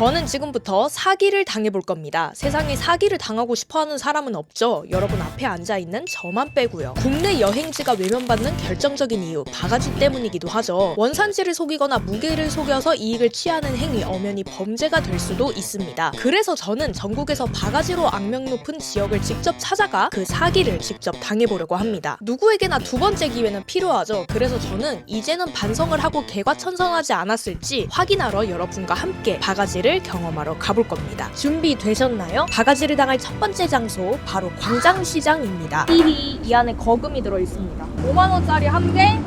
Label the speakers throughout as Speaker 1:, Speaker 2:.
Speaker 1: 저는 지금부터 사기를 당해볼 겁니다. 세상에 사기를 당하고 싶어하는 사람은 없죠. 여러분 앞에 앉아있는 저만 빼고요. 국내 여행지가 외면받는 결정적인 이유, 바가지 때문이기도 하죠. 원산지를 속이거나 무게를 속여서 이익을 취하는 행위, 엄연히 범죄가 될 수도 있습니다. 그래서 저는 전국에서 바가지로 악명 높은 지역을 직접 찾아가 그 사기를 직접 당해보려고 합니다. 누구에게나 두 번째 기회는 필요하죠. 그래서 저는 이제는 반성을 하고 개과천선하지 않았을지 확인하러 여러분과 함께 바가지를 경험하러 가볼 겁니다. 준비되셨나요? 바가지를 당할 첫 번째 장소, 바로 광장시장입니다. 이 안에 거금이 들어있습니다. 5만원짜리 한 개,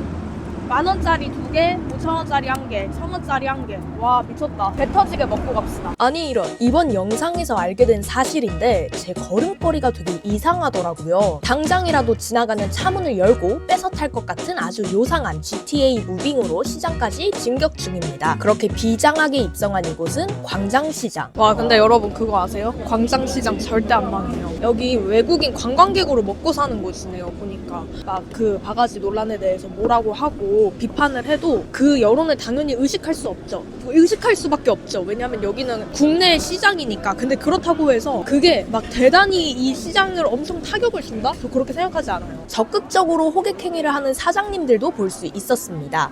Speaker 1: 만원짜리 두 개, 5천원짜리 한 개, 1,000원짜리 한 개. 와, 미쳤다. 배 터지게 먹고 갑시다. 아니 이런, 이번 영상에서 알게 된 사실인데 제 걸음걸이가 되게 이상하더라고요. 당장이라도 지나가는 차문을 열고 뺏어 탈 것 같은 아주 요상한 GTA 무빙으로 시장까지 진격 중입니다. 그렇게 비장하게 입성한 이곳은 광장시장. 와, 근데 여러분 그거 아세요? 광장시장 절대 안 망해요. 여기 외국인 관광객으로 먹고 사는 곳이네요. 보니까 막 그 바가지 논란에 대해서 뭐라고 하고 비판을 해도 그 여론을 당연히 의식할 수 없죠. 의식할 수밖에 없죠. 왜냐면 여기는 국내 시장이니까. 근데 그렇다고 해서 그게 막 대단히 이 시장을 엄청 타격을 준다? 저 그렇게 생각하지 않아요. 적극적으로 호객행위를 하는 사장님들도 볼 수 있었습니다.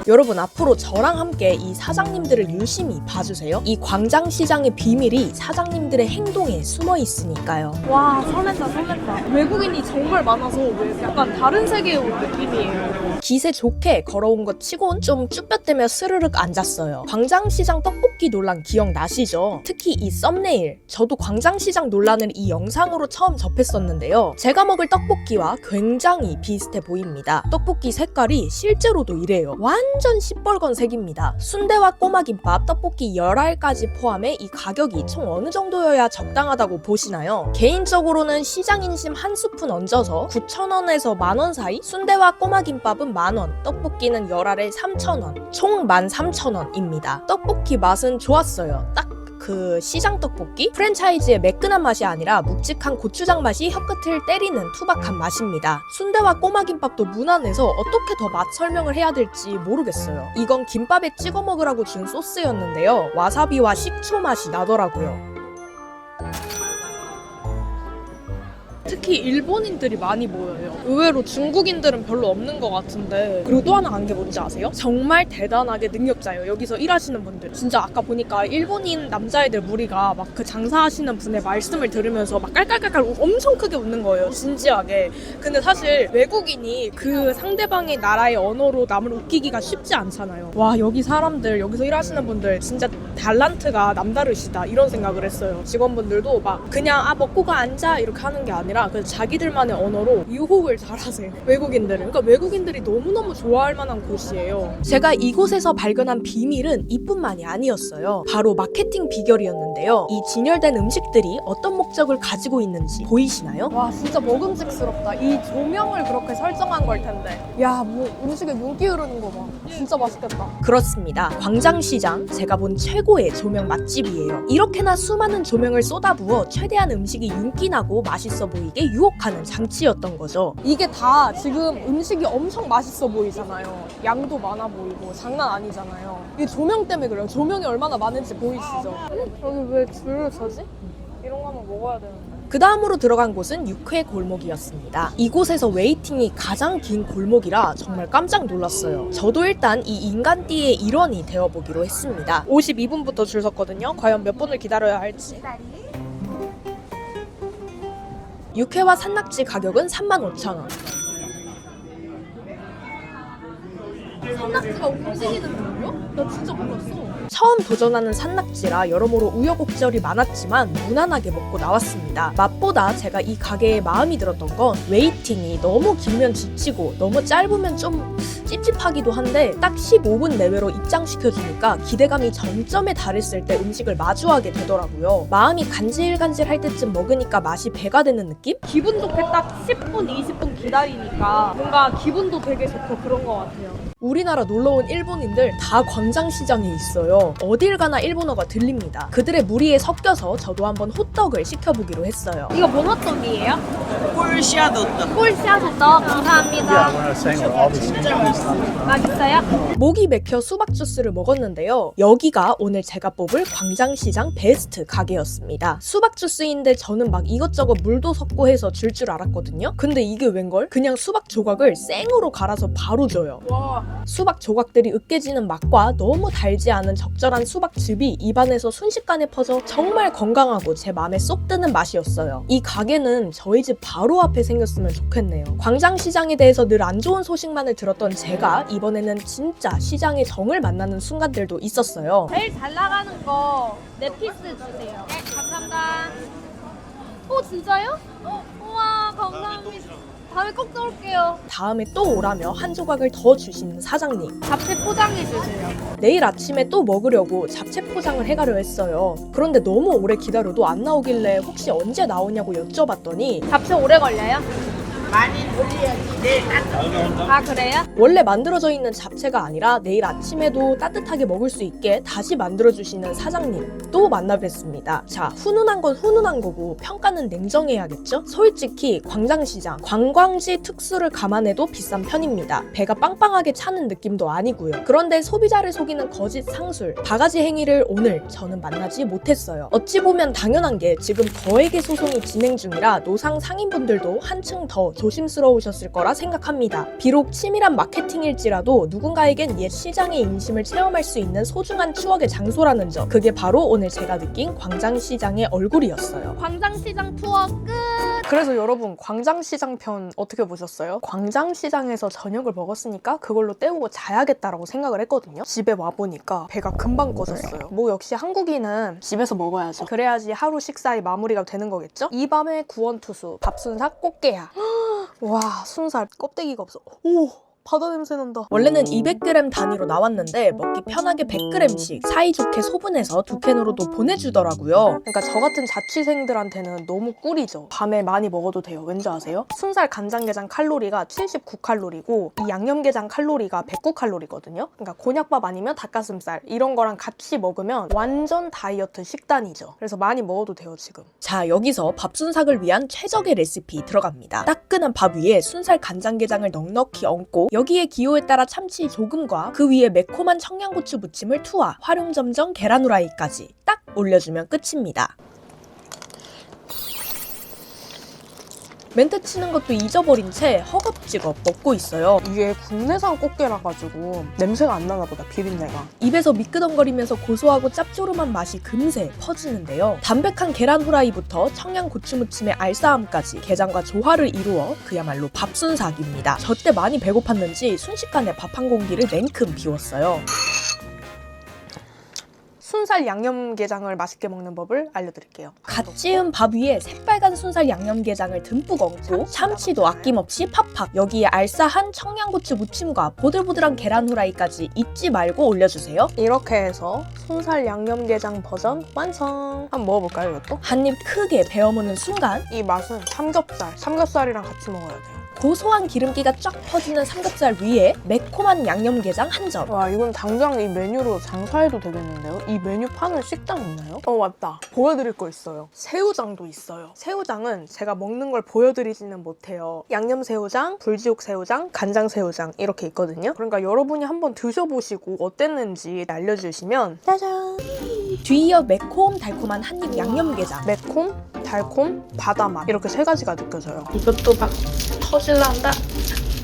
Speaker 1: 여러분 앞으로 저랑 함께 이 사장님들을 유심히 봐주세요. 이 광장시장의 비밀이 사장님들의 행동에 숨어 있으니까요. 와, 설렌다. 외국인이 정말 많아서 약간 다른 세계에 온 느낌이에요. 기세 좋게 걸어온 것 치곤 좀 쭈뼛대며 스르륵 앉았어요. 광장시장 떡볶이 논란 기억나시죠? 특히 이 썸네일, 저도 광장시장 논란을 이 영상으로 처음 접했었는데요. 제가 먹을 떡볶이와 굉장히 비슷해 보입니다. 떡볶이 색깔이 실제로도 이래요. 완전 시뻘건 색입니다. 순대와 꼬마김밥, 떡볶이 10알까지 포함해 이 가격이 총 어느 정도여야 적당하다고 보시나요? 개인적으로는 시장 인심 한 스푼 얹어서 9,000원에서 만원 사이, 순대와 꼬마김밥은 만원, 떡볶이는 10알에 3,000원, 총 13,000원입니다. 떡볶이 맛은 좋았어요. 딱 그 시장 떡볶이? 프랜차이즈의 매끈한 맛이 아니라 묵직한 고추장 맛이 혀끝을 때리는 투박한 맛입니다. 순대와 꼬마김밥도 무난해서 어떻게 더 맛 설명을 해야 될지 모르겠어요. 이건 김밥에 찍어 먹으라고 준 소스였는데요. 와사비와 식초 맛이 나더라고요. 특히 일본인들이 많이 모여요. 의외로 중국인들은 별로 없는 것 같은데, 그리고 또 하나 안 게 뭔지 아세요? 정말 대단하게 능력자예요. 여기서 일하시는 분들. 진짜 아까 보니까 일본인 남자애들 무리가 막 그 장사하시는 분의 말씀을 들으면서 막 깔깔깔깔 엄청 크게 웃는 거예요. 진지하게. 근데 사실 외국인이 그 상대방의 나라의 언어로 남을 웃기기가 쉽지 않잖아요. 와, 여기 사람들, 여기서 일하시는 분들 진짜 달란트가 남다르시다, 이런 생각을 했어요. 직원분들도 막 그냥 먹고 가 앉아 이렇게 하는 게 아니라 그래서 자기들만의 언어로 유혹을 잘하세요. 외국인들은. 그러니까 외국인들이 너무너무 좋아할 만한 곳이에요. 제가 이곳에서 발견한 비밀은 이뿐만이 아니었어요. 바로 마케팅 비결이었는데요. 이 진열된 음식들이 어떤 목적을 가지고 있는지 보이시나요? 와, 진짜 먹음직스럽다. 이 조명을 그렇게 설정한 걸 텐데. 야, 뭐 음식에 윤기 흐르는 거 봐. 진짜 맛있겠다. 그렇습니다. 광장시장, 제가 본 최고의 조명 맛집이에요. 이렇게나 수많은 조명을 쏟아부어 최대한 음식이 윤기나고 맛있어 보이게 유혹하는 장치였던 거죠. 이게 다 지금 음식이 엄청 맛있어 보이잖아요. 양도 많아 보이고 장난 아니잖아요. 이 조명 때문에 그래요. 조명이 얼마나 많은지 보이시죠? 여기 왜 줄을 서지? 이런 거 한번 먹어야 되는데. 그 다음으로 들어간 곳은 육회 골목이었습니다. 이곳에서 웨이팅이 가장 긴 골목이라 정말 깜짝 놀랐어요. 저도 일단 이 인간띠의 일원이 되어보기로 했습니다. 52분부터 줄 섰거든요. 과연 몇 분을 기다려야 할지. 육회와 산낙지 가격은 35,000원. 산낙지가 움직이는 거요? 나 진짜 몰랐어. 처음 도전하는 산낙지라 여러모로 우여곡절이 많았지만 무난하게 먹고 나왔습니다. 맛보다 제가 이 가게에 마음이 들었던 건 웨이팅이 너무 길면 지치고 너무 짧으면 좀 찝찝하기도 한데 딱 15분 내외로 입장시켜주니까 기대감이 정점에 달했을 때 음식을 마주하게 되더라고요. 마음이 간질간질할 때쯤 먹으니까 맛이 배가 되는 느낌? 기분 좋게 딱 10분, 20분 기다리니까 뭔가 기분도 되게 좋고 그런 것 같아요. 우리나라 놀러온 일본인들 다 광장시장에 있어요. 어딜 가나 일본어가 들립니다. 그들의 무리에 섞여서 저도 한번 호떡을 시켜보기로 했어요. 이거 뭔 호떡이에요?
Speaker 2: 꿀샤도떡.
Speaker 1: 꿀샤도떡 감사합니다. 맛있어요? 목이 맥혀 수박 주스를 먹었는데요. 여기가 오늘 제가 뽑을 광장시장 베스트 가게였습니다. 수박 주스인데 저는 막 이것저것 물도 섞고 해서 줄 알았거든요. 근데 이게 웬걸? 그냥 수박 조각을 생으로 갈아서 바로 줘요. 와. 수박 조각들이 으깨지는 맛과 너무 달지 않은 적절한 수박즙이 입안에서 순식간에 퍼져 정말 건강하고 제 마음에 쏙 드는 맛이었어요. 이 가게는 저희 집 바로 앞에 생겼으면 좋겠네요. 광장시장에 대해서 늘 안 좋은 소식만을 들었던 제가 이번에는 진짜 시장의 정을 만나는 순간들도 있었어요.
Speaker 3: 제일 잘 나가는 거 4피스 주세요. 네, 감사합니다. 오, 진짜요? 우와, 감사합니다. 다음에 꼭 또 올게요.
Speaker 1: 다음에 또 오라며 한 조각을 더 주시는 사장님.
Speaker 3: 잡채 포장해 주세요.
Speaker 1: 내일 아침에 또 먹으려고 잡채 포장을 해가려 했어요. 그런데 너무 오래 기다려도 안 나오길래 혹시 언제 나오냐고 여쭤봤더니
Speaker 3: 잡채 오래 걸려요?
Speaker 2: 많이 돌려야지. 내일 따뜻.
Speaker 3: 아, 그래요?
Speaker 1: 원래 만들어져 있는 잡채가 아니라 내일 아침에도 따뜻하게 먹을 수 있게 다시 만들어주시는 사장님 또 만나뵀습니다. 자, 훈훈한 건 훈훈한 거고 평가는 냉정해야겠죠? 솔직히 광장시장, 관광지 특수를 감안해도 비싼 편입니다. 배가 빵빵하게 차는 느낌도 아니고요. 그런데 소비자를 속이는 거짓 상술, 바가지 행위를 오늘 저는 만나지 못했어요. 어찌 보면 당연한 게 지금 거액의 소송이 진행 중이라 노상 상인분들도 한층 더 조심스러우셨을 거라 생각합니다. 비록 치밀한 마케팅일지라도 누군가에겐 옛 시장의 인심을 체험할 수 있는 소중한 추억의 장소라는 점, 그게 바로 오늘 제가 느낀 광장시장의 얼굴이었어요.
Speaker 3: 광장시장 투어 끝!
Speaker 1: 그래서 여러분, 광장시장 편 어떻게 보셨어요? 광장시장에서 저녁을 먹었으니까 그걸로 때우고 자야겠다라고 생각을 했거든요. 집에 와보니까 배가 금방 꺼졌어요. 뭐 역시 한국인은 집에서 먹어야죠. 그래야지 하루 식사의 마무리가 되는 거겠죠? 이 밤의 구원투수 밥순사 꽃게야. 와, 순살 껍데기가 없어. 오, 바다 냄새 난다. 원래는 200g 단위로 나왔는데 먹기 편하게 100g씩 사이좋게 소분해서 두 캔으로도 보내주더라고요. 그러니까 저 같은 자취생들한테는 너무 꿀이죠. 밤에 많이 먹어도 돼요. 왠지 아세요? 순살 간장게장 칼로리가 79칼로리고 이 양념게장 칼로리가 109칼로리거든요. 그러니까 곤약밥 아니면 닭가슴살 이런 거랑 같이 먹으면 완전 다이어트 식단이죠. 그래서 많이 먹어도 돼요, 지금. 자, 여기서 밥순삭을 위한 최적의 레시피 들어갑니다. 따끈한 밥 위에 순살 간장게장을 넉넉히 얹고 여기에 기호에 따라 참치 조금과 그 위에 매콤한 청양고추 무침을 투하, 활용점정 계란 후라이까지 딱 올려주면 끝입니다. 멘트 치는 것도 잊어버린 채 허겁지겁 먹고 있어요. 이게 국내산 꽃게라 가지고 냄새가 안 나나 보다, 비린내가. 입에서 미끄덩거리면서 고소하고 짭조름한 맛이 금세 퍼지는데요. 담백한 계란 후라이부터 청양고추 무침의 알싸함까지 게장과 조화를 이루어 그야말로 밥순삭입니다. 저 때 많이 배고팠는지 순식간에 밥 한 공기를 냉큼 비웠어요. 순살 양념게장을 맛있게 먹는 법을 알려드릴게요. 갓 지은 밥 위에 새빨간 순살 양념게장을 듬뿍 얹고 참치도 아낌없이 팍팍, 여기에 알싸한 청양고추 무침과 보들보들한 계란 후라이까지 잊지 말고 올려주세요. 이렇게 해서 순살 양념게장 버전 완성! 한번 먹어볼까요, 이것도? 한 입 크게 베어무는 순간 이 맛은 삼겹살이랑 같이 먹어야 돼요. 고소한 기름기가 쫙 퍼지는 삼겹살 위에 매콤한 양념게장 한 점. 와, 이건 당장 이 메뉴로 장사해도 되겠는데요? 이 메뉴판은 식당 있나요? 맞다. 보여드릴 거 있어요. 새우장도 있어요. 새우장은 제가 먹는 걸 보여드리지는 못해요. 양념새우장, 불지옥 새우장, 간장 새우장 이렇게 있거든요. 그러니까 여러분이 한번 드셔보시고 어땠는지 알려주시면 짜잔! 뒤이어 매콤 달콤한 한입 양념게장. 매콤, 달콤, 바다맛 이렇게 세 가지가 느껴져요. 이것도 막 터질란다.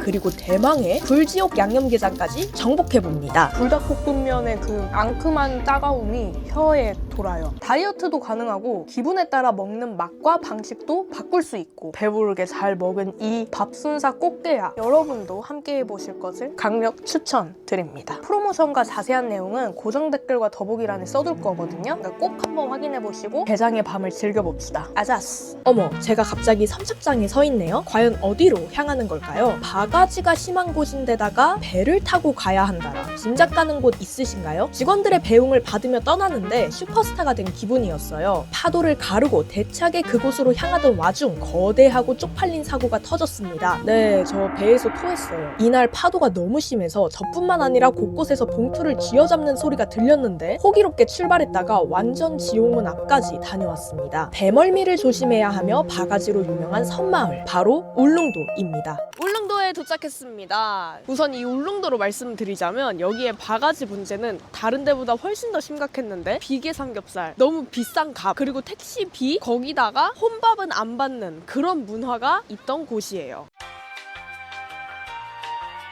Speaker 1: 그리고 대망의 불지옥 양념게장까지 정복해봅니다. 불닭볶음면의 그 앙큼한 따가움이 혀에 돌아요. 다이어트도 가능하고 기분에 따라 먹는 맛과 방식도 바꿀 수 있고 배부르게 잘 먹은 이 밥순삭 꽃게야, 여러분도 함께 해보실 것을 강력 추천드립니다. 프로모션과 자세한 내용은 고정 댓글과 더보기란에 써둘 거거든요. 그러니까 꼭 한번 확인해보시고 게장의 밤을 즐겨봅시다. 아자스! 어머, 제가 갑자기 선착장에 서 있네요. 과연 어디로 향하는 걸까요? 바가지가 심한 곳인데다가 배를 타고 가야 한다라. 짐작 가는 곳 있으신가요? 직원들의 배웅을 받으며 떠나는데 슈퍼스타가 된 기분이었어요. 파도를 가르고 대차게 그곳으로 향하던 와중 거대하고 쪽팔린 사고가 터졌습니다. 네, 저 배에서 토했어요. 이날 파도가 너무 심해서 저뿐만 아니라 곳곳에서 봉투를 쥐어잡는 소리가 들렸는데 호기롭게 출발했다가 완전 지옥문 앞까지 다녀왔습니다. 배멀미를 조심해야 하며 바가지로 유명한 섬마을, 바로 울릉도입니다. 울릉도에 도착했습니다. 우선 이 울릉도로 말씀드리자면 여기에 바가지 문제는 다른 데보다 훨씬 더 심각했는데 비계 삼겹살, 너무 비싼 값, 그리고 택시비, 거기다가 혼밥은 안 받는 그런 문화가 있던 곳이에요.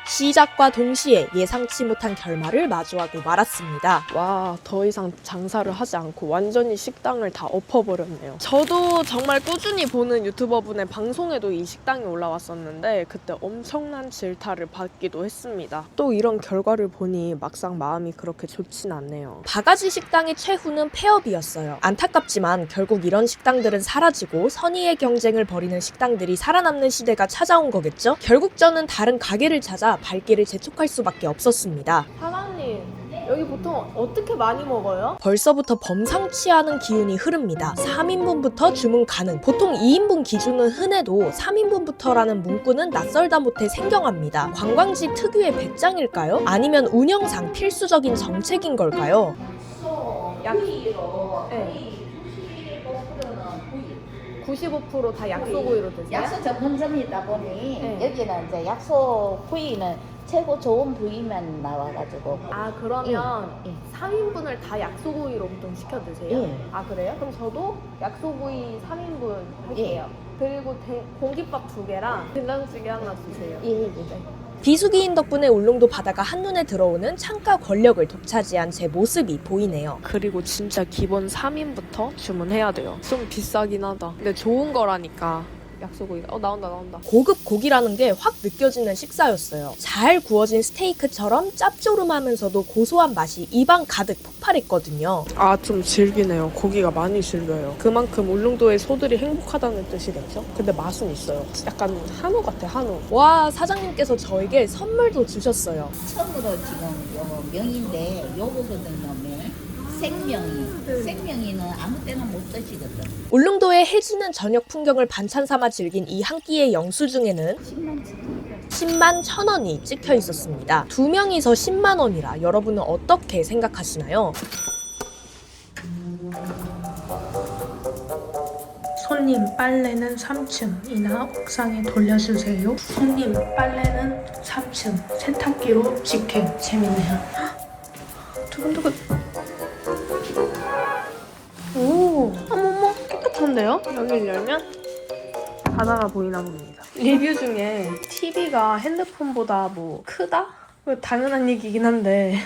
Speaker 1: 시작과 동시에 예상치 못한 결말을 마주하고 말았습니다. 와, 더 이상 장사를 하지 않고 완전히 식당을 다 엎어버렸네요. 저도 정말 꾸준히 보는 유튜버분의 방송에도 이 식당이 올라왔었는데 그때 엄청난 질타를 받기도 했습니다. 또 이런 결과를 보니 막상 마음이 그렇게 좋진 않네요. 바가지 식당의 최후는 폐업이었어요. 안타깝지만 결국 이런 식당들은 사라지고 선의의 경쟁을 벌이는 식당들이 살아남는 시대가 찾아온 거겠죠? 결국 저는 다른 가게를 찾아 발길을 재촉할 수밖에 없었습니다. 사장님, 여기 보통 어떻게 많이 먹어요? 벌써부터 범상치 않은 기운이 흐릅니다. 3인분부터 주문 가능. 보통 2인분 기준은 흔해도 3인분부터라는 문구는 낯설다 못해 생경합니다. 관광지 특유의 배짱일까요? 아니면 운영상 필수적인 정책인 걸까요? 약 95% 다 약소구이로 드세요?
Speaker 4: 약소 전문점이다 보니
Speaker 1: 네.
Speaker 4: 여기는 이제 약소 부위는 최고 좋은 부위만 나와가지고.
Speaker 1: 아, 그러면
Speaker 4: 예.
Speaker 1: 3인분을 다 약소구이로 보통 시켜 드세요?
Speaker 4: 예.
Speaker 1: 아, 그래요? 그럼 저도 약소구이 3인분 할게요. 그리고 공깃밥 2개랑 된장찌개 하나 주세요.
Speaker 4: 예.
Speaker 1: 비수기인 덕분에 울릉도 바다가 한눈에 들어오는 창가 권력을 독차지한 제 모습이 보이네요. 그리고 진짜 기본 3인부터 주문해야 돼요. 좀 비싸긴 하다. 근데 좋은 거라니까. 약소고기가 나온다. 고급 고기라는 게 확 느껴지는 식사였어요. 잘 구워진 스테이크처럼 짭조름하면서도 고소한 맛이 입안 가득 폭발했거든요. 아, 좀 질기네요. 고기가 많이 질려요. 그만큼 울릉도의 소들이 행복하다는 뜻이겠죠? 근데 맛은 있어요. 약간 한우 같아, 한우. 와, 사장님께서 저에게 선물도 주셨어요.
Speaker 4: 처음으로 지금 요 명인데 요거거든요. 생명이는 아무 때나 못 드시거든.
Speaker 1: 울릉도의 해지는 저녁 풍경을 반찬 삼아 즐긴 이 한 끼의 영수증에는 10만 1,000원이 찍혀 있었습니다. 2명이서 10만 원이라 여러분은 어떻게 생각하시나요?
Speaker 5: 손님 빨래는 3층이나 옥상에 돌려주세요. 손님 빨래는 3층 세탁기로 직행. 재밌네요. 두근두근. 오, 어머머 깨끗한데요? 여기를 열면 바다가 보이나 봅니다. 리뷰 중에 TV가 핸드폰보다 크다? 당연한 얘기긴 한데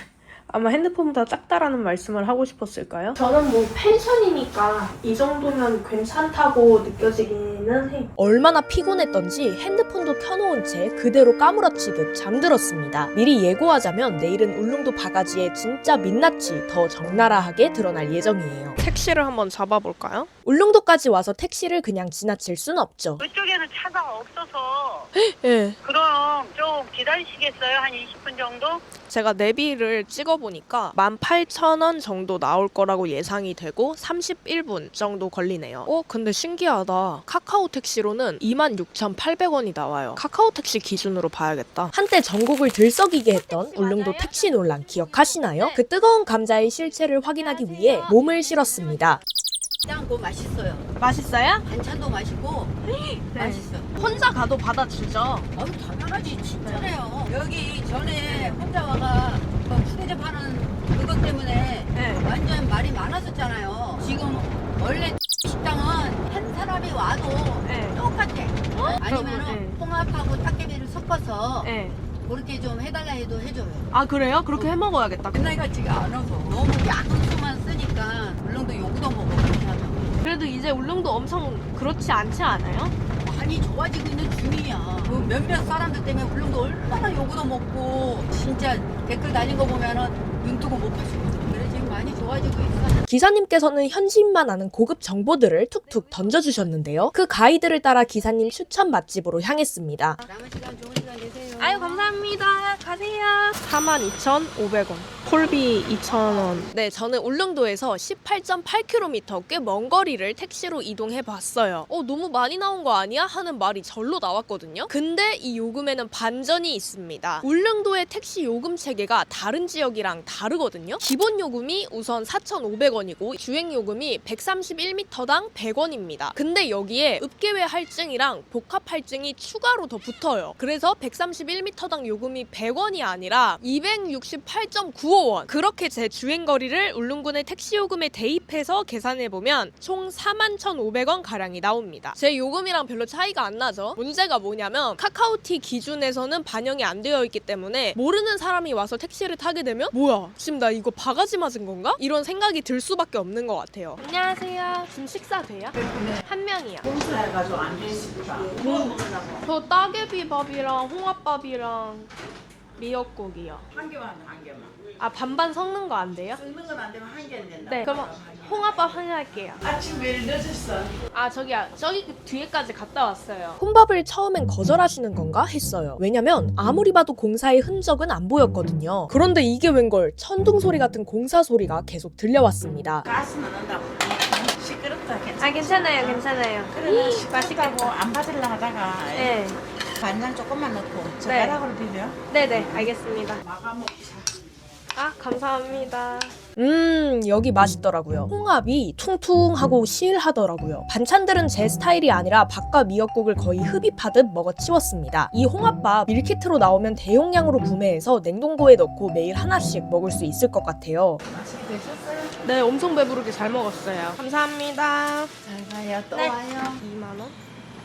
Speaker 5: 아마 핸드폰보다 작다라는 말씀을 하고 싶었을까요? 저는 펜션이니까 이 정도면 괜찮다고 느껴지기는 해요.
Speaker 1: 얼마나 피곤했던지 핸드폰도 켜놓은 채 그대로 까무러치듯 잠들었습니다. 미리 예고하자면 내일은 울릉도 바가지에 진짜 민낯이 더 적나라하게 드러날 예정이에요. 택시를 한번 잡아볼까요? 울릉도까지 와서 택시를 그냥 지나칠 순 없죠.
Speaker 6: 그쪽에는 차가 없어서
Speaker 1: 예.
Speaker 6: 그럼 좀 기다리시겠어요? 한 20분 정도?
Speaker 1: 제가 내비를 찍어보니까 18,000원 정도 나올 거라고 예상이 되고 31분 정도 걸리네요. 근데 신기하다. 카카오 택시로는 26,800원이 나와요. 카카오 택시 기준으로 봐야겠다. 한때 전국을 들썩이게 했던 울릉도 택시 논란 기억하시나요? 그 뜨거운 감자의 실체를 확인하기 위해 몸을 실었습니다.
Speaker 4: 짱고 맛있어요.
Speaker 1: 맛있어요?
Speaker 4: 반찬도 맛있고 맛있어.
Speaker 1: 혼자 가도 받아주죠?
Speaker 4: 당연하지. 진짜래요. 여기 전에 혼자 와가 푸대접하는 그것 때문에 완전 말이 많았었잖아요. 지금 원래 식당은 한 사람이 와도 똑같아. 아니면은 홍합하고 닭개비를 섞어서 그렇게 좀 해달라 해도 해줘요.
Speaker 1: 아, 그래요? 그렇게 해먹어야겠다.
Speaker 4: 옛날 같지가 않아서 너무 약한 수만 쓰니까 물론도 요구도 먹어 그렇게 하면.
Speaker 1: 그래도 이제 울릉도 엄청 그렇지 않지 않아요?
Speaker 4: 많이 좋아지고 있는 중이야. 그 몇몇 사람들 때문에 울릉도 얼마나 요구도 먹고 진짜 댓글 달린 거 보면은 눈 뜨고 못 가시거든. 그래 지금 많이 좋아지고 있어.
Speaker 1: 기사님께서는 현지인만 아는 고급 정보들을 툭툭 던져주셨는데요. 그 가이드를 따라 기사님 추천 맛집으로 향했습니다.
Speaker 4: 남은 시간 좋은 시간 되세요.
Speaker 5: 아유 감사합니다. 가세요. 42,500원. 콜비 2,000원. 네, 저는 울릉도에서 18.8km 꽤 먼 거리를 택시로 이동해 봤어요. 너무 많이 나온 거 아니야? 하는 말이 절로 나왔거든요. 근데 이 요금에는 반전이 있습니다. 울릉도의 택시 요금 체계가 다른 지역이랑 다르거든요. 기본 요금이 우선 4,500원이고 주행 요금이 131m당 100원입니다. 근데 여기에 읍계외 할증이랑 복합 할증이 추가로 더 붙어요. 그래서 131m당 요금이 100원이 아니라 268.95원. 그렇게 제 주행거리를 울릉군의 택시요금에 대입해서 계산해보면 총 41,500원 가량이 나옵니다. 제 요금이랑 별로 차이가 안 나죠. 문제가 뭐냐면 카카오티 기준에서는 반영이 안 되어 있기 때문에 모르는 사람이 와서 택시를 타게 되면 뭐야? 지금 나 이거 바가지 맞은 건가? 이런 생각이 들 수밖에 없는 것 같아요. 안녕하세요. 지금 식사 돼요? 네. 한 명이요.
Speaker 2: 공사해가지고 안 되니까.
Speaker 5: 저 따개비밥이랑 홍합밥이랑 미역국이요.
Speaker 2: 한 개만 한 개만.
Speaker 5: 아 반반 섞는 거 안 돼요?
Speaker 2: 섞는 건 안 되면 한 개는 된다.
Speaker 5: 네. 그럼 홍합밥 한 개 할게요.
Speaker 2: 아침 왜 늦었어?
Speaker 5: 아 저기 뒤에까지 갔다 왔어요.
Speaker 1: 혼밥을 처음엔 거절하시는 건가 했어요. 왜냐면 아무리 봐도 공사의 흔적은 안 보였거든요. 그런데 이게 웬걸 천둥 소리 같은 공사 소리가 계속 들려왔습니다.
Speaker 2: 가스 넣는다고. 시끄럽다. 괜찮아.
Speaker 5: 아 괜찮아요.
Speaker 2: 그래 맛있다고 안 받으려 하다가
Speaker 5: 네.
Speaker 2: 간장 조금만 넣고 젓가락으로 비벼.
Speaker 5: 네네 알겠습니다.
Speaker 2: 마가 먹자.
Speaker 5: 아 감사합니다.
Speaker 1: 여기 맛있더라고요. 홍합이 퉁퉁하고 실하더라고요. 반찬들은 제 스타일이 아니라 밥과 미역국을 거의 흡입하듯 먹어치웠습니다. 이 홍합밥 밀키트로 나오면 대용량으로 구매해서 냉동고에 넣고 매일 하나씩 먹을 수 있을 것 같아요.
Speaker 2: 맛있게 드셨어요?
Speaker 5: 네 엄청 배부르게 잘 먹었어요. 감사합니다.
Speaker 2: 잘 가요. 또
Speaker 5: 네.
Speaker 2: 와요.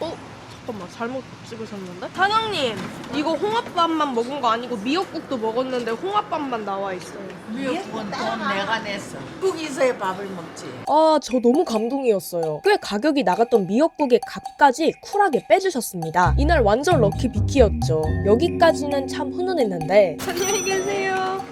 Speaker 5: 2만원? 잠깐만 잘못 찍으셨는데? 사장님 이거 홍합밥만 먹은 거 아니고 미역국도 먹었는데 홍합밥만 나와 있어요.
Speaker 2: 미역국은 돈 내가 냈어. 국 있어야 밥을 먹지.
Speaker 1: 저 너무 감동이었어요. 꽤 가격이 나갔던 미역국의 값까지 쿨하게 빼주셨습니다. 이날 완전 럭키 비키였죠. 여기까지는 참 훈훈했는데
Speaker 5: 안녕히 계세요.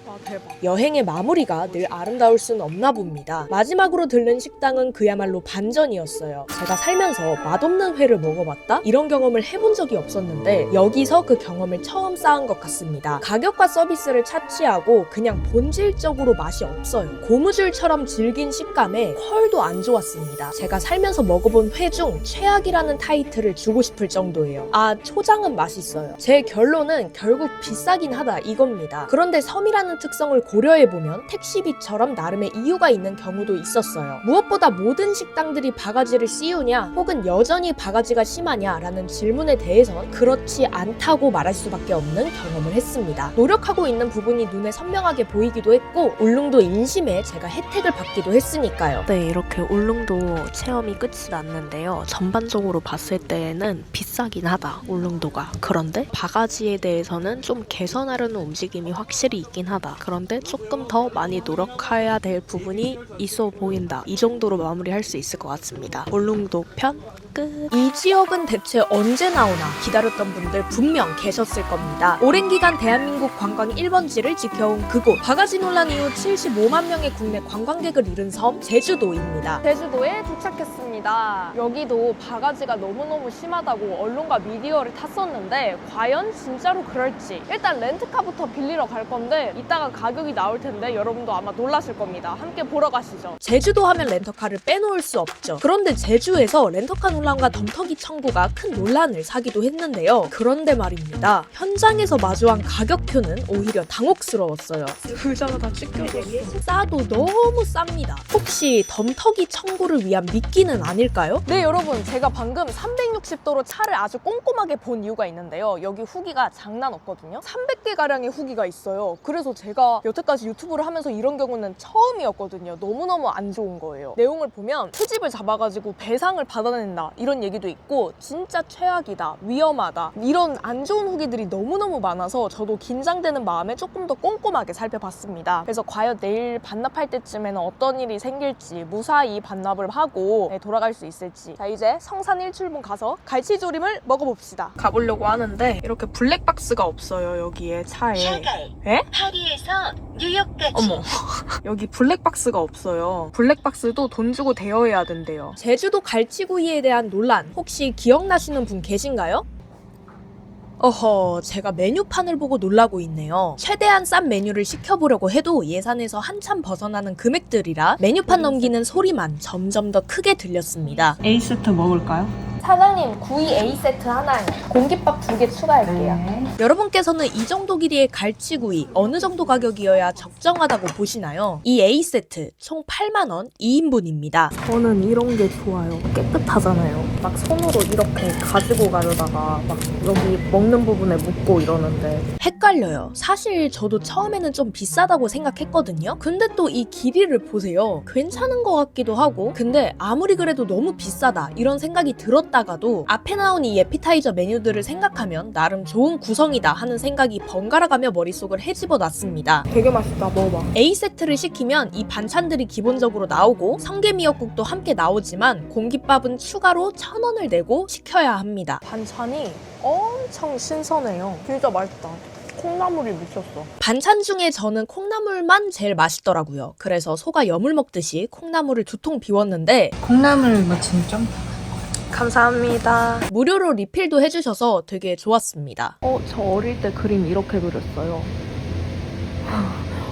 Speaker 5: 와 대박.
Speaker 1: 여행의 마무리가 늘 아름다울 순 없나 봅니다. 마지막으로 들른 식당은 그야말로 반전이었어요. 제가 살면서 맛없는 회를 먹어봤다? 이런 경험을 해본 적이 없었는데 여기서 그 경험을 처음 쌓은 것 같습니다. 가격과 서비스를 차치하고 그냥 본질적으로 맛이 없어요. 고무줄처럼 질긴 식감에 퀄도 안 좋았습니다. 제가 살면서 먹어본 회 중 최악이라는 타이틀을 주고 싶을 정도예요. 초장은 맛있어요. 제 결론은 결국 비싸긴 하다 이겁니다. 그런데 섬이라는 특성을 고려해보면 택시비처럼 나름의 이유가 있는 경우도 있었어요. 무엇보다 모든 식당들이 바가지를 씌우냐 혹은 여전히 바가지가 심하냐 라는 질문에 대해선 그렇지 않다고 말할 수밖에 없는 경험을 했습니다. 노력하고 있는 부분이 눈에 선명하게 보이기도 했고 울릉도 인심에 제가 혜택을 받기도 했으니까요.
Speaker 7: 네, 이렇게 울릉도 체험이 끝이 났는데요. 전반적으로 봤을 때는 비싸긴 하다, 울릉도가. 그런데 바가지에 대해서는 좀 개선하려는 움직임이 확실히 있긴 하다. 그런데 조금 더 많이 노력해야 될 부분이 있어 보인다. 이 정도로 마무리할 수 있을 것 같습니다. 울릉도 편 끝.
Speaker 1: 이 지역은 대체 언제 나오나 기다렸던 분들 분명 계셨을 겁니다. 오랜 기간 대한민국 관광 1번지를 지켜온 그곳. 바가지 논란 이후 75만 명의 국내 관광객을 잃은 섬 제주도입니다.
Speaker 5: 제주도에 도착했습니다. 여기도 바가지가 너무너무 심하다고 언론과 미디어를 탔었는데 과연 진짜로 그럴지. 일단 렌트카부터 빌리러 갈 건데 이따가 가격이 나올 텐데 여러분도 아마 놀라실 겁니다. 함께 보러 가시죠.
Speaker 1: 제주도 하면 렌터카를 빼놓을 수 없죠. 그런데 제주에서 렌터카 논란과 덤터기 청구가 큰 논란을 사기도 했는데요. 그런데 말입니다. 현장에서 마주한 가격표는 오히려 당혹스러웠어요.
Speaker 5: 의자가 다 찢겨졌어.
Speaker 1: 싸도 너무 쌉니다. 혹시 덤터기 청구를 위한 미끼는 아닐까요?
Speaker 5: 네 여러분, 제가 방금 360도로 차를 아주 꼼꼼하게 본 이유가 있는데요. 여기 후기가 장난 없거든요. 300개가량의 후기가 있어요. 그래서 제가 여태까지 유튜브를 하면서 이런 경우는 처음이었거든요. 너무너무 안 좋은 거예요. 내용을 보면 트집을 잡아가지고 배상을 받아낸다 이런 얘기도 있고 진짜 최악이다, 위험하다 이런 안 좋은 후기들이 너무너무 많아서 저도 긴장되는 마음에 조금 더 꼼꼼하게 살펴봤습니다. 그래서 과연 내일 반납할 때쯤에는 어떤 일이 생길지 무사히 반납을 하고 돌아갈 수 있을지. 자, 이제 성산 1출봉 가서 갈치조림을 먹어봅시다. 가보려고 하는데 이렇게 블랙박스가 없어요. 여기에 차에. 에?
Speaker 6: 파리에서 뉴욕까지.
Speaker 5: 어머. 여기 블랙박스가 없어요. 블랙박스도 돈 주고 대여해야 된대요.
Speaker 1: 제주도 갈치구이에 대한 논란 혹시 기억나시는 분 계신가요?
Speaker 5: 어허, 제가 메뉴판을 보고 놀라고 있네요. 최대한 싼 메뉴를 시켜보려고 해도 예산에서 한참 벗어나는 금액들이라 메뉴판 넘기는 소리만 점점 더 크게 들렸습니다.
Speaker 1: A세트 먹을까요?
Speaker 5: 사장님, 구이 A세트 하나요. 공깃밥 2개 추가할게요. 여러분께서는 이 정도 길이의 갈치구이 어느 정도 가격이어야 적정하다고 보시나요? 이 A세트 총 8만원 2인분입니다.
Speaker 1: 저는 이런 게 좋아요. 깨끗하잖아요. 막 손으로 이렇게 가지고 가려다가 막 여기 먹는 부분에 묻고 이러는데.
Speaker 5: 헷갈려요. 사실 저도 처음에는 좀 비싸다고 생각했거든요. 근데 또 이 길이를 보세요. 괜찮은 것 같기도 하고, 근데 아무리 그래도 너무 비싸다 이런 생각이 들었다가도 앞에 나온 이 에피타이저 메뉴들을 생각하면 나름 좋은 구성이다 하는 생각이 번갈아가며 머릿속을 헤집어 놨습니다.
Speaker 1: 되게 맛있다. 먹어봐.
Speaker 5: A세트를 시키면 이 반찬들이 기본적으로 나오고 성게미역국도 함께 나오지만 공깃밥은 추가로 1,000원을 내고 시켜야 합니다.
Speaker 1: 반찬이 엄청 신선해요. 진짜 맛있다. 콩나물이 미쳤어.
Speaker 5: 반찬 중에 저는 콩나물만 제일 맛있더라고요. 그래서 소가 여물 먹듯이 콩나물을 2통 비웠는데
Speaker 2: 콩나물 무침 좀.
Speaker 1: 감사합니다.
Speaker 5: 무료로 리필도 해주셔서 되게 좋았습니다.
Speaker 1: 저 어릴 때 그림 이렇게 그렸어요.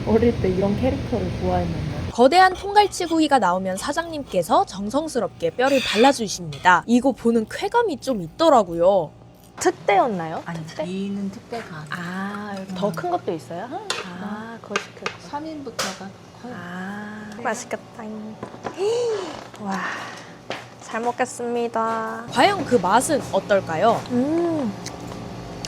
Speaker 1: 어릴 때 이런 캐릭터를 좋아했는데.
Speaker 5: 거대한 통갈치구이가 나오면 사장님께서 정성스럽게 뼈를 발라주십니다. 이거 보는 쾌감이 좀 있더라고요.
Speaker 1: 특대였나요?
Speaker 2: 아니, 이는 특대가
Speaker 1: 더 큰 것도 있어요? 그거 시킬 거.
Speaker 2: 3인부터가 커요.
Speaker 1: 맛있겠다. 와, 잘 먹겠습니다.
Speaker 5: 과연 그 맛은 어떨까요?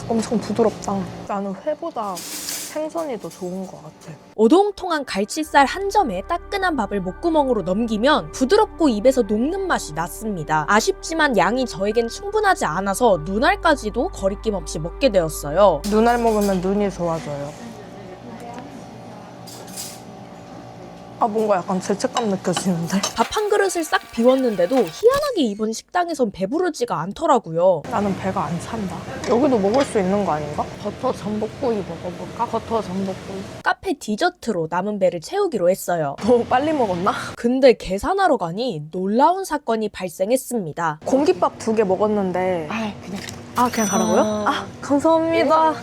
Speaker 1: 엄청 부드럽다. 나는 회보다 생선이 더 좋은 것 같아.
Speaker 5: 오동통한 갈치살 한 점에 따끈한 밥을 목구멍으로 넘기면 부드럽고 입에서 녹는 맛이 났습니다. 아쉽지만 양이 저에겐 충분하지 않아서 눈알까지도 거리낌 없이 먹게 되었어요.
Speaker 1: 눈알 먹으면 눈이 좋아져요. 뭔가 약간 죄책감 느껴지는데?
Speaker 5: 밥 한 그릇을 싹 비웠는데도 희한하게 이번 식당에선 배부르지가 않더라고요.
Speaker 1: 나는 배가 안 찬다. 여기도 먹을 수 있는 거 아닌가? 버터 전복구이 먹어볼까? 버터 전복구이.
Speaker 5: 카페 디저트로 남은 배를 채우기로 했어요.
Speaker 1: 너무 빨리 먹었나?
Speaker 5: 근데 계산하러 가니 놀라운 사건이 발생했습니다.
Speaker 1: 공깃밥 2개 먹었는데. 그냥 가라고요? 감사합니다.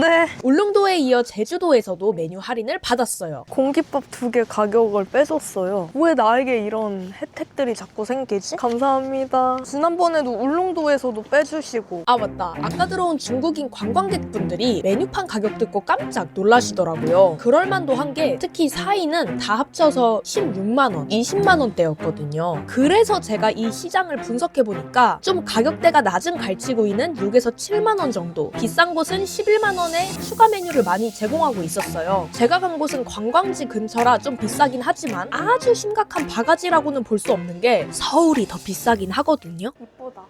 Speaker 1: 네.
Speaker 5: 울릉도에 이어 제주도에서도 메뉴 할인을 받았어요.
Speaker 1: 공깃밥 2개 가격을 빼줬어요. 왜 나에게 이런 혜택들이 자꾸 생기지? 감사합니다. 지난번에도 울릉도에서도 빼주시고.
Speaker 5: 맞다. 아까 들어온 중국인 관광객분들이 메뉴판 가격 듣고 깜짝 놀라시더라고요. 그럴만도 한 게 특히 4인은 다 합쳐서 16만원, 20만원대였거든요. 그래서 제가 이 시장을 분석해보니까 좀 가격대가 낮은 갈치구이는 6에서 7만원 정도, 비싼 곳은 11만원에 추가 메뉴를 많이 제공하고 있었어요. 제가 간 곳은 관광지 근처라 좀 비싸긴 하지만 아주 심각한 바가지라고는 볼 수 없는 게 서울이 더 비싸긴 하거든요.
Speaker 1: 이쁘다.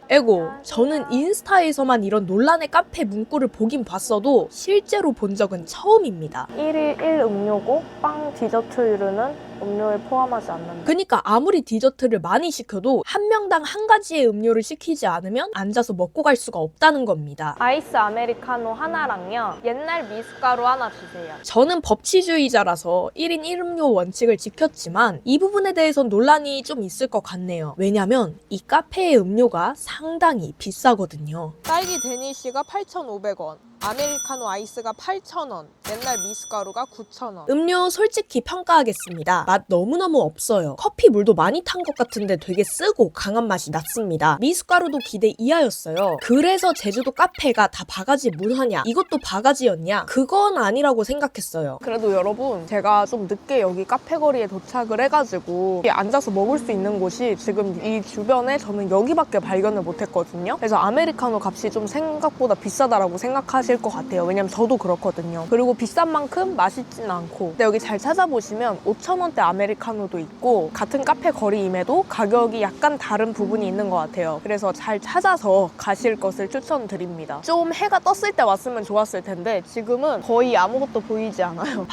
Speaker 5: 에고, 저는 인스타에서만 이런 논란의 카페 문구를 보긴 봤어도 실제로 본 적은 처음입니다.
Speaker 1: 1일 1음료고 빵 디저트류는 음료에 포함하지 않는다.
Speaker 5: 그니까 아무리 디저트를 많이 시켜도 한 명당 한 가지의 음료를 시키지 않으면 앉아서 먹고 갈 수가 없다는 겁니다.
Speaker 1: 아이스 아메리카노 하나랑요. 옛날 미숫가루 하나 주세요.
Speaker 5: 저는 법치주의자라서 1인 1음료 원칙을 지켰지만 이 부분에 대해선 논란이 좀 있을 것 같네요. 왜냐면 이 카페의 음료가 상당히 비싸거든요.
Speaker 1: 딸기 데니쉬가 8,500원. 아메리카노 아이스가 8,000원. 옛날 미숫가루가 9,000원.
Speaker 5: 음료 솔직히 평가하겠습니다. 맛 너무너무 없어요. 커피 물도 많이 탄 것 같은데 되게 쓰고 강한 맛이 났습니다. 미숫가루도 기대 이하였어요. 그래서 제주도 카페가 다 바가지 문화냐, 이것도 바가지였냐, 그건 아니라고 생각했어요.
Speaker 1: 그래도 여러분, 제가 좀 늦게 여기 카페 거리에 도착을 해가지고 앉아서 먹을 수 있는 곳이 지금 이 주변에 저는 여기밖에 발견을 못했거든요. 그래서 아메리카노 값이 좀 생각보다 비싸다라고 생각하실 것 같아요. 왜냐면 저도 그렇거든요. 그리고 비싼 만큼 맛있진 않고. 근데 여기 잘 찾아보시면 5,000원대 아메리카노도 있고 같은 카페 거리임에도 가격이 약간 다른 부분이 있는 것 같아요. 그래서 잘 찾아서 가실 것을 추천드립니다. 좀 해가 떴을 때 왔으면 좋았을 텐데 지금은 거의 아무것도 보이지 않아요.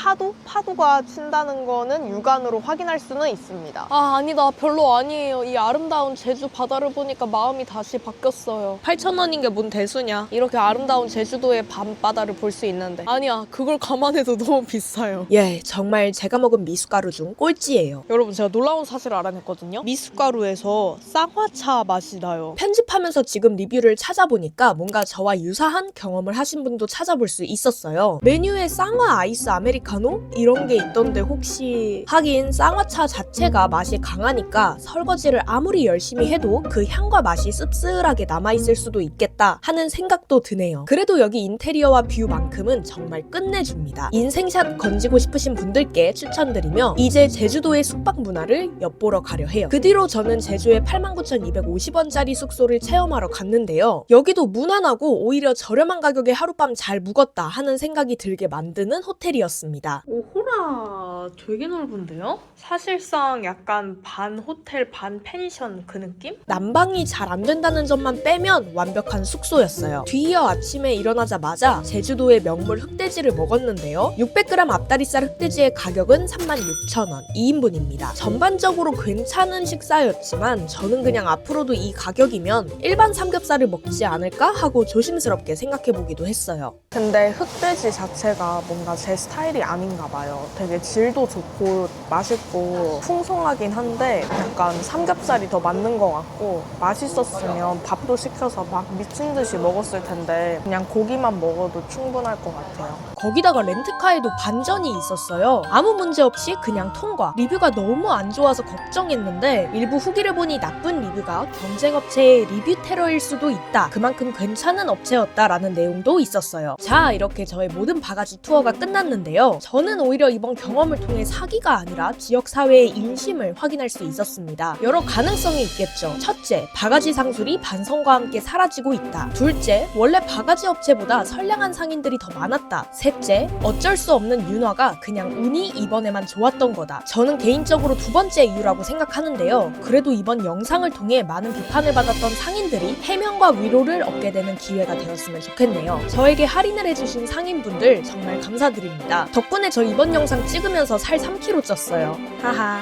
Speaker 1: 파도가 친다는 거는 육안으로 확인할 수는 있습니다. 아니다. 별로 아니에요. 이 아름다운 제주 바다를 보니까 마음이 다시 바뀌었어요. 8,000원인 게 뭔 대수냐. 이렇게 아름다운 제주도의 밤바다를 볼 수 있는데. 아니야. 그걸 감안해도 너무 비싸요.
Speaker 5: 예, 정말 제가 먹은 미숫가루 중 그냥 꼴찌예요. 여러분 제가 놀라운 사실을 알아냈거든요. 미숫가루에서 쌍화차 맛이 나요. 편집하면서 지금 리뷰를 찾아보니까 뭔가 저와 유사한 경험을 하신 분도 찾아볼 수 있었어요. 메뉴에 쌍화 아이스 아메리카노? 이런 게 있던데 혹시... 하긴 쌍화차 자체가 맛이 강하니까 설거지를 아무리 열심히 해도 그 향과 맛이 씁쓸하게 남아있을 수도 있겠다 하는 생각도 드네요. 그래도 여기 인테리어와 뷰만큼은 정말 끝내줍니다. 인생샷 건지고 싶으신 분들께 추천드리며 이제 제주도의 숙박 문화를 엿보러 가려 해요. 그 뒤로 저는 제주의 89,250원짜리 숙소를 체험하러 갔는데요. 여기도 무난하고 오히려 저렴한 가격에 하룻밤 잘 묵었다 하는 생각이 들게 만드는 호텔이었습니다. 오호라 되게 넓은데요? 사실상 약간 반 호텔 반 펜션 그 느낌? 난방이 잘 안 된다는 점만 빼면 완벽한 숙소였어요. 뒤이어 아침에 일어나자마자 제주도의 명물 흑돼지를 먹었는데요. 600g 앞다리살 흑돼지의 가격은 36,000원 2인분입니다. 전반적으로 괜찮은 식사였지만 저는 그냥 앞으로도 이 가격이면 일반 삼겹살을 먹지 않을까 하고 조심스럽게 생각해보기도 했어요. 근데 흑돼지 자체가 뭔가 제 스타일이 아닌가 봐요. 되게 질도 좋고 맛있고 풍성하긴 한데 약간 삼겹살이 더 맞는 것 같고 맛있었으면 밥도 시켜서 막 미친 듯이 먹었을 텐데 그냥 고기만 먹어도 충분할 것 같아요. 거기다가 렌트카에도 반전이 있었어요. 아무 문제 없이 그냥 통과. 리뷰가 너무 안 좋아서 걱정했는데 일부 후기를 보니 나쁜 리뷰가 경쟁업체의 리뷰 테러일 수도 있다. 그만큼 괜찮은 업체였다라는 내용도 있었어요. 자, 이렇게 저의 모든 바가지 투어가 끝났는데요. 저는 오히려 이번 경험을 통해 사기가 아니라 지역사회의 인심을 확인할 수 있었습니다. 여러 가능성이 있겠죠. 첫째, 바가지 상술이 반성과 함께 사라지고 있다. 둘째, 원래 바가지 업체보다 선량한 상인들이 더 많았다. 셋째, 어쩔 수 없는 윤화가 그냥 운이 이번에만 좋았던 거다. 저는 개인적으로 두 번째 이유라고 생각하는데요. 그래도 이번 영상을 통해 많은 비판을 받았던 상인들이 해명과 위로를 얻게 되는 기회가 되었으면 좋겠네요. 저에게 할인을 해주신 상인분들 정말 감사드립니다. 덕분에 저 이번 영상 찍으면서 살 3kg 쪘어요. 하하.